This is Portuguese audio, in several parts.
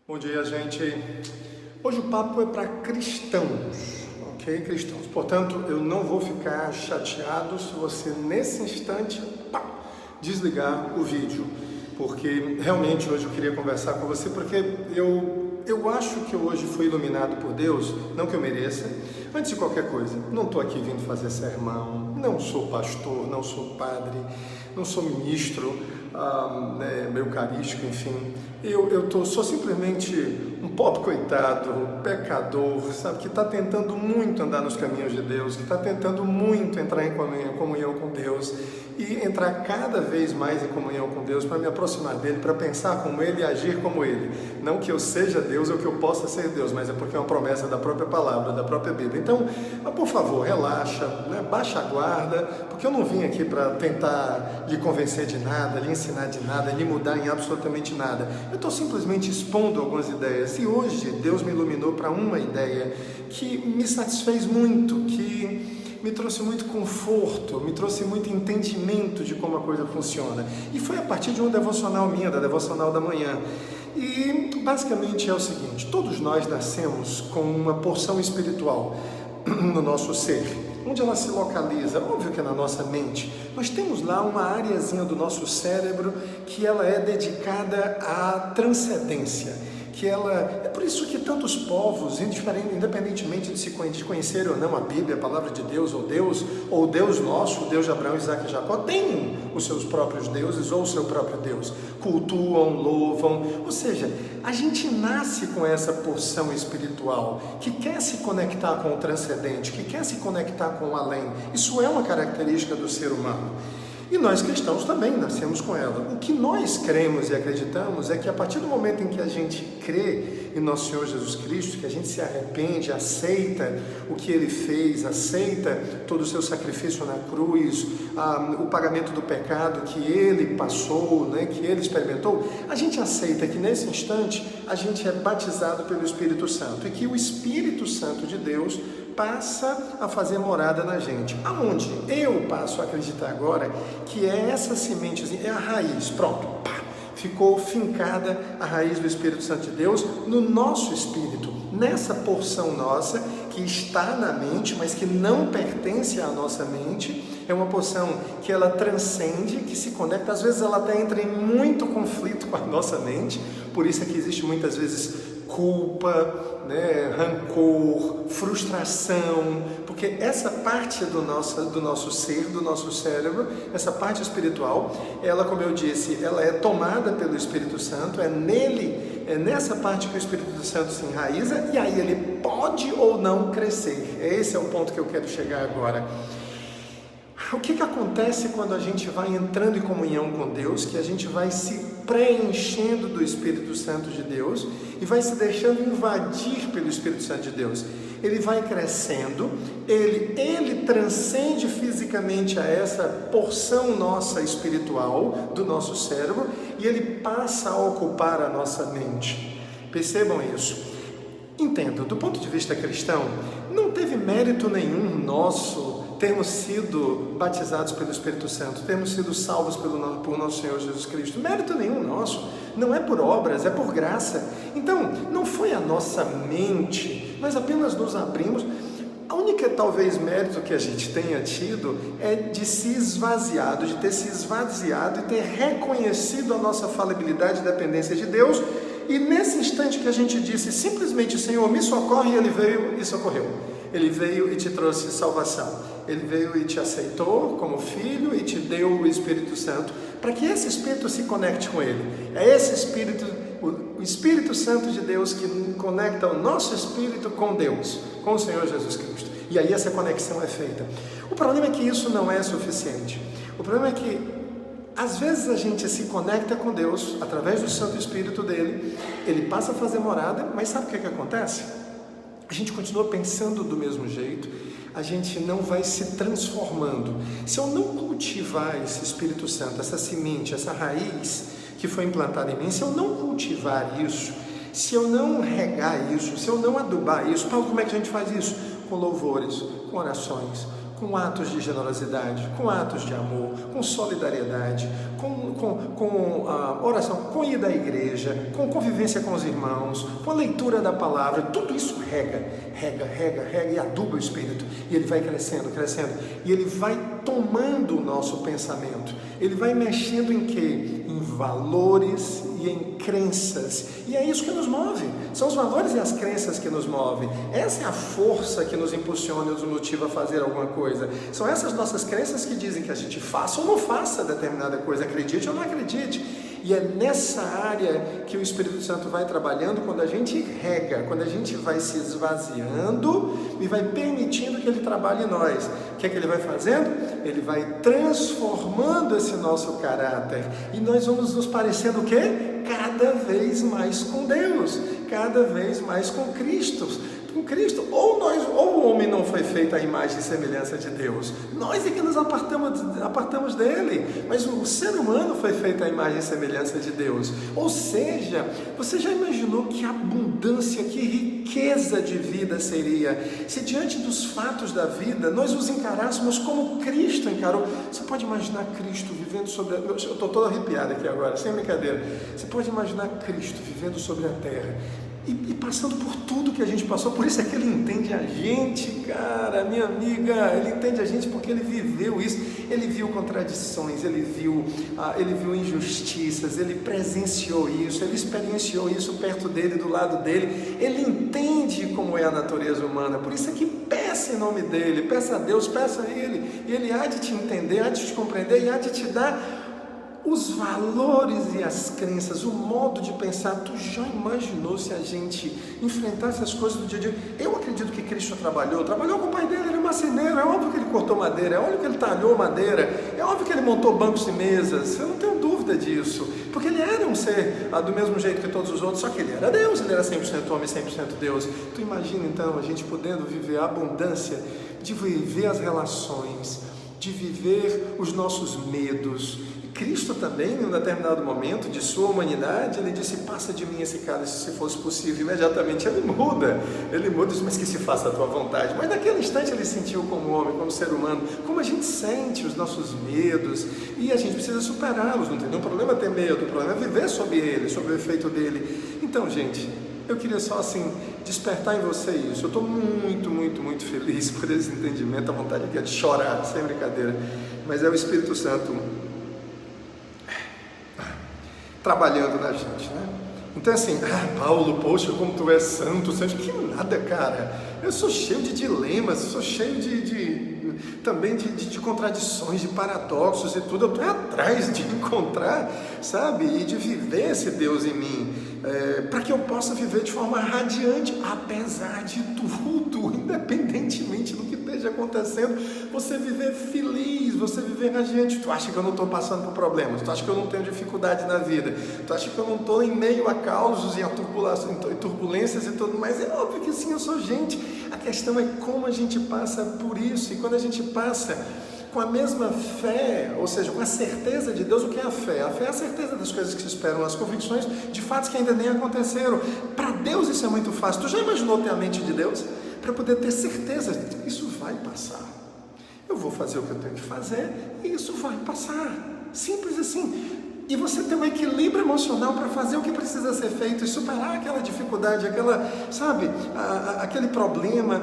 Bom dia, gente. Hoje o papo é para cristãos, ok? Cristãos. Portanto, eu não vou ficar chateado se você, nesse instante, desligar o vídeo, porque realmente hoje eu queria conversar com você, porque eu acho que eu hoje fui iluminado por Deus, não que eu mereça. Antes de qualquer coisa, não estou aqui vindo fazer sermão, não sou pastor, não sou padre, não sou ministro eucarístico, enfim. Sou simplesmente um pobre coitado, pecador, sabe, que está tentando muito andar nos caminhos de Deus, que está tentando muito entrar em comunhão com Deus e entrar cada vez mais em comunhão com Deus para me aproximar dele, para pensar como ele e agir como ele. Não que eu seja Deus ou que eu possa ser Deus, mas é porque é uma promessa da própria palavra, da própria Bíblia. Então, por favor, relaxa, baixa a guarda, porque eu não vim aqui para tentar lhe convencer de nada, lhe ensinar de nada, lhe mudar em absolutamente nada. Eu estou simplesmente expondo algumas ideias. E hoje Deus me iluminou para uma ideia que me satisfez muito, que me trouxe muito conforto, me trouxe muito entendimento de como a coisa funciona. E foi a partir de uma devocional minha, da devocional da manhã. E basicamente é o seguinte: todos nós nascemos com uma porção espiritual no nosso ser. Onde ela se localiza? Óbvio que é na nossa mente. Nós temos lá uma areazinha do nosso cérebro que ela é dedicada à transcendência. É por isso que tantos povos, independentemente de se conhecerem ou não a Bíblia, a palavra de Deus, ou Deus nosso, o Deus de Abraão, Isaac e Jacó, têm os seus próprios deuses ou o seu próprio Deus, cultuam, louvam. Ou seja, a gente nasce com essa porção espiritual que quer se conectar com o transcendente, que quer se conectar com o além. Isso é uma característica do ser humano. E nós cristãos também nascemos com ela. O que nós cremos e acreditamos é que a partir do momento em que a gente crê em nosso Senhor Jesus Cristo, que a gente se arrepende, aceita o que Ele fez, aceita todo o seu sacrifício na cruz, o pagamento do pecado que Ele passou, que Ele experimentou, a gente aceita que nesse instante a gente é batizado pelo Espírito Santo e que o Espírito Santo de Deus passa a fazer morada na gente. Aonde eu passo a acreditar agora que é essa sementezinha, é a raiz, pronto, ficou fincada a raiz do Espírito Santo de Deus no nosso espírito, nessa porção nossa que está na mente, mas que não pertence à nossa mente. É uma porção que ela transcende, que se conecta, às vezes ela até entra em muito conflito com a nossa mente, por isso é que existe muitas vezes culpa, rancor, frustração, porque essa parte do nosso ser, do nosso cérebro, essa parte espiritual, ela, como eu disse, ela é tomada pelo Espírito Santo, é nessa parte que o Espírito Santo se enraiza, e aí ele pode ou não crescer. Esse é o ponto que eu quero chegar agora. O que acontece quando a gente vai entrando em comunhão com Deus, que a gente vai se preenchendo do Espírito Santo de Deus e vai se deixando invadir pelo Espírito Santo de Deus? Ele vai crescendo, ele transcende fisicamente a essa porção nossa espiritual do nosso cérebro e ele passa a ocupar a nossa mente. Percebam isso. Entendam, do ponto de vista cristão, não teve mérito nenhum nosso termos sido batizados pelo Espírito Santo, termos sido salvos por nosso Senhor Jesus Cristo. Mérito nenhum nosso, não é por obras, é por graça. Então, não foi a nossa mente, nós apenas nos abrimos. A única, talvez, mérito que a gente tenha tido é de ter se esvaziado e ter reconhecido a nossa falibilidade e dependência de Deus. E nesse instante que a gente disse simplesmente: Senhor, me socorre, Ele veio e socorreu. Ele veio e te trouxe salvação. Ele veio e te aceitou como filho e te deu o Espírito Santo, para que esse Espírito se conecte com Ele. É esse Espírito, o Espírito Santo de Deus, que conecta o nosso Espírito com Deus, com o Senhor Jesus Cristo. E aí essa conexão é feita. O problema é que isso não é suficiente. O problema é que às vezes a gente se conecta com Deus através do Santo Espírito dele, ele passa a fazer morada, mas sabe o que acontece? A gente continua pensando do mesmo jeito, a gente não vai se transformando. Se eu não cultivar esse Espírito Santo, essa semente, essa raiz que foi implantada em mim, se eu não cultivar isso, se eu não regar isso, se eu não adubar isso, Paulo, como é que a gente faz isso? Com louvores, com orações, com atos de generosidade, com atos de amor, com solidariedade, com oração, com ir à igreja, com convivência com os irmãos, com a leitura da palavra. Tudo isso rega e aduba o espírito, e ele vai crescendo, e ele vai tomando o nosso pensamento, ele vai mexendo em quê? Em valores e em crenças, e é isso que nos move, são os valores e as crenças que nos movem. Essa é a força que nos impulsiona e nos motiva a fazer alguma coisa. São essas nossas crenças que dizem que a gente faça ou não faça determinada coisa, acredite ou não acredite. E é nessa área que o Espírito Santo vai trabalhando quando a gente rega, quando a gente vai se esvaziando e vai permitindo que ele trabalhe em nós. O que é que ele vai fazendo? Ele vai transformando esse nosso caráter, e nós vamos nos parecendo o quê? Cada vez mais com Deus, cada vez mais com Cristo. Ou o homem não foi feito à imagem e semelhança de Deus, nós é que nos apartamos dele, mas o ser humano foi feito à imagem e semelhança de Deus. Ou seja, você já imaginou que abundância, que riqueza de vida seria se diante dos fatos da vida nós os encarássemos como Cristo encarou? Você pode imaginar Cristo vivendo sobre eu estou todo arrepiado aqui agora, sem brincadeira. Você pode imaginar Cristo vivendo sobre a terra e passando por tudo que a gente passou. Por isso é que ele entende a gente, cara, minha amiga. Ele entende a gente porque ele viveu isso. Ele viu contradições, ele viu injustiças, ele presenciou isso, ele experienciou isso perto dele, do lado dele. Ele entende como é a natureza humana. Por isso é que peça em nome dele, peça a Deus, peça a ele, e ele há de te entender, há de te compreender e há de te dar os valores e as crenças, o modo de pensar. Tu já imaginou se a gente enfrentasse as coisas do dia a dia? Eu acredito que Cristo trabalhou com o pai dele, ele é marceneiro, é óbvio que ele cortou madeira, é óbvio que ele talhou madeira, é óbvio que ele montou bancos e mesas, eu não tenho dúvida disso, porque ele era um ser do mesmo jeito que todos os outros, só que ele era Deus, ele era 100% homem, 100% Deus. Tu imagina então a gente podendo viver a abundância, de viver as relações, de viver os nossos medos. Cristo também, em um determinado momento de sua humanidade, ele disse: passa de mim esse cálice, se fosse possível. Imediatamente ele muda, diz: mas que se faça a tua vontade. Mas naquele instante ele sentiu como homem, como ser humano, como a gente sente os nossos medos, e a gente precisa superá-los. Não tem nenhum problema ter medo, o problema é viver sob ele, sob o efeito dele. Então, gente, eu queria só assim despertar em você isso. Eu estou muito feliz por esse entendimento. A vontade aqui é de chorar, sem brincadeira, mas é o Espírito Santo trabalhando na gente, né? Então assim, Paulo, poxa, como tu és santo, que nada, cara. Eu sou cheio de dilemas, sou cheio também de contradições, de paradoxos e tudo. Eu estou atrás de encontrar, sabe, e de viver esse Deus em mim, para que eu possa viver de forma radiante, apesar de tudo, independentemente do que esteja acontecendo, você viver feliz, você viver radiante. Tu acha que eu não estou passando por problemas? Tu acha que eu não tenho dificuldade na vida? Tu acha que eu não estou em meio a causos e a turbulências e tudo mais? É óbvio que sim, eu sou gente. A questão é como a gente passa por isso, e quando a gente passa com a mesma fé, ou seja, com a certeza de Deus. O que é a fé? A fé é a certeza das coisas que se esperam, as convicções de fatos que ainda nem aconteceram. Para Deus isso é muito fácil. Tu já imaginou ter a mente de Deus? Para poder ter certeza, isso vai passar. Eu vou fazer o que eu tenho que fazer e isso vai passar. Simples assim. E você ter um equilíbrio emocional para fazer o que precisa ser feito e superar aquela dificuldade, aquele problema,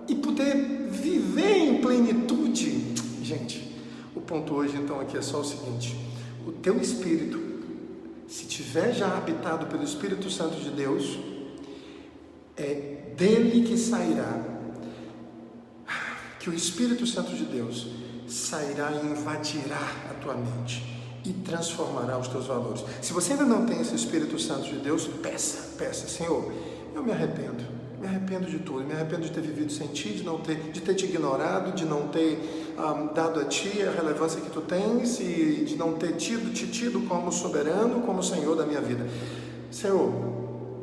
e poder viver em plenitude. Gente, o ponto hoje então aqui é só o seguinte: o teu espírito, se tiver já habitado pelo Espírito Santo de Deus, é dele que sairá, que o Espírito Santo de Deus sairá e invadirá a tua mente e transformará os teus valores. Se você ainda não tem esse Espírito Santo de Deus, peça, Senhor, eu me arrependo de tudo, me arrependo de ter vivido sem Ti, de ter Te ignorado, de não ter dado a Ti a relevância que Tu tens, e de não ter te tido como soberano, como Senhor da minha vida. Senhor,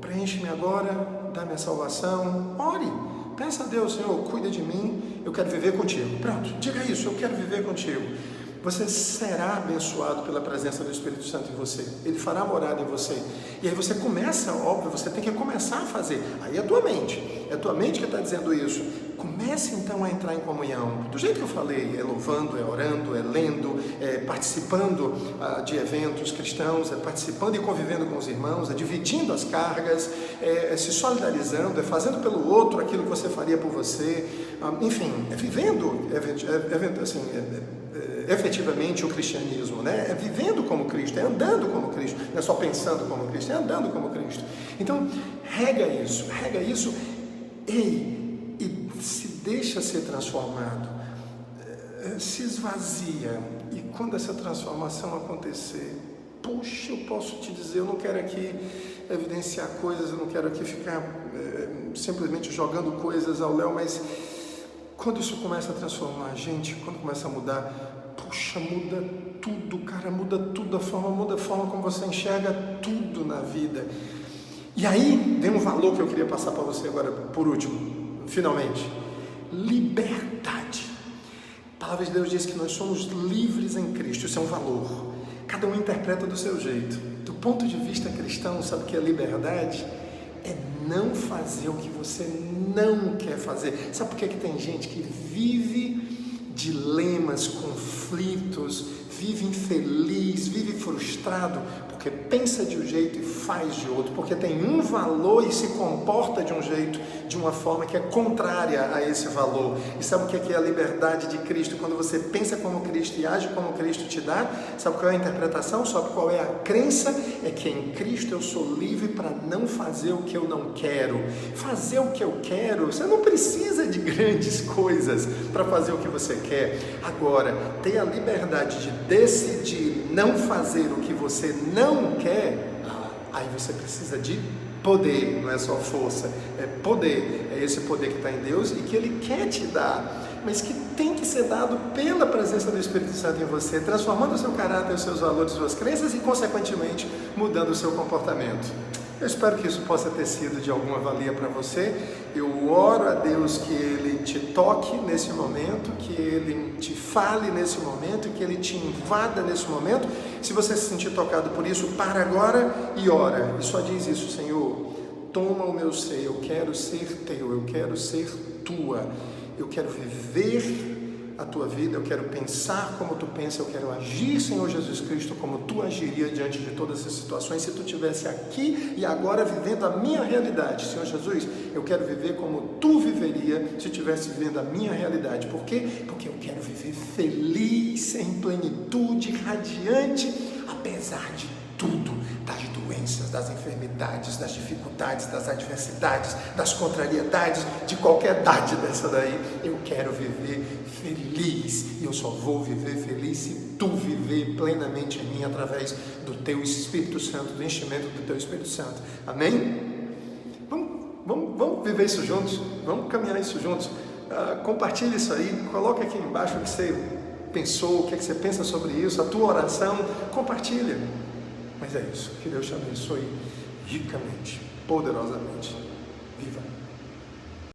preenche-me agora, dá-me a salvação. Ore, peça a Deus: Senhor, cuida de mim, eu quero viver contigo. Pronto, diga isso: eu quero viver contigo. Você será abençoado pela presença do Espírito Santo em você. Ele fará morada em você. E aí você começa, óbvio, você tem que começar a fazer. Aí é a tua mente que está dizendo isso. comece então a entrar em comunhão, do jeito que eu falei, é louvando, é orando, é lendo, é participando de eventos cristãos, é participando e convivendo com os irmãos, é dividindo as cargas, é se solidarizando, é fazendo pelo outro aquilo que você faria por você, enfim, é vivendo efetivamente o cristianismo, né? É vivendo como Cristo, é andando como Cristo, não é só pensando como Cristo, é andando como Cristo. Então, rega isso, e se deixa ser transformado, se esvazia, e quando essa transformação acontecer, puxa, eu posso te dizer, eu não quero aqui evidenciar coisas, eu não quero aqui ficar simplesmente jogando coisas ao léu, mas quando isso começa a transformar a gente, quando começa a mudar, puxa, muda tudo, cara, muda tudo, muda a forma como você enxerga tudo na vida. E aí, vem um valor que eu queria passar para você agora, por último, finalmente. Liberdade. A palavra de Deus diz que nós somos livres em Cristo, isso é um valor. Cada um interpreta do seu jeito. Do ponto de vista cristão, sabe o que é liberdade? É não fazer o que você não quer fazer. Sabe por que tem gente que vive dilemas, conflitos, vive infeliz, vive frustrado, porque pensa de um jeito e faz de outro, porque tem um valor e se comporta de um jeito, de uma forma que é contrária a esse valor. E sabe o que é a liberdade de Cristo? Quando você pensa como Cristo e age como Cristo te dá, sabe qual é a interpretação? Sabe qual é a crença? É que em Cristo eu sou livre para não fazer o que eu não quero. Fazer o que eu quero, você não precisa de grandes coisas para fazer o que você quer. Agora, ter a liberdade de decidir não fazer o que você não quer, aí você precisa de poder, não é só força, é poder, é esse poder que está em Deus e que Ele quer te dar, mas que tem que ser dado pela presença do Espírito Santo em você, transformando o seu caráter, os seus valores, as suas crenças e, consequentemente, mudando o seu comportamento. Eu espero que isso possa ter sido de alguma valia para você. Eu oro a Deus que Ele te toque nesse momento, que Ele te fale nesse momento, que Ele te invada nesse momento. Se você se sentir tocado por isso, para agora e ora. E só diz isso: Senhor, toma o meu ser, eu quero ser teu, eu quero ser tua, eu quero viver a tua vida, eu quero pensar como tu pensa, eu quero agir, Senhor Jesus Cristo, como tu agiria diante de todas essas situações, se tu estivesse aqui e agora vivendo a minha realidade. Senhor Jesus, eu quero viver como tu viveria se estivesse vivendo a minha realidade. Por quê? Porque eu quero viver feliz, em plenitude, radiante, apesar de tudo, das doenças, das enfermidades, das dificuldades, das adversidades, das contrariedades, de qualquer idade dessa daí. Eu quero viver feliz, e eu só vou viver feliz se tu viver plenamente em mim, através do teu Espírito Santo, do enchimento do teu Espírito Santo. Amém? Vamos viver isso juntos, vamos caminhar isso juntos. Compartilhe isso aí, coloca aqui embaixo o que você pensou, o que você pensa sobre isso, a tua oração, compartilha. Mas é isso, que Deus te abençoe ricamente, poderosamente. Viva!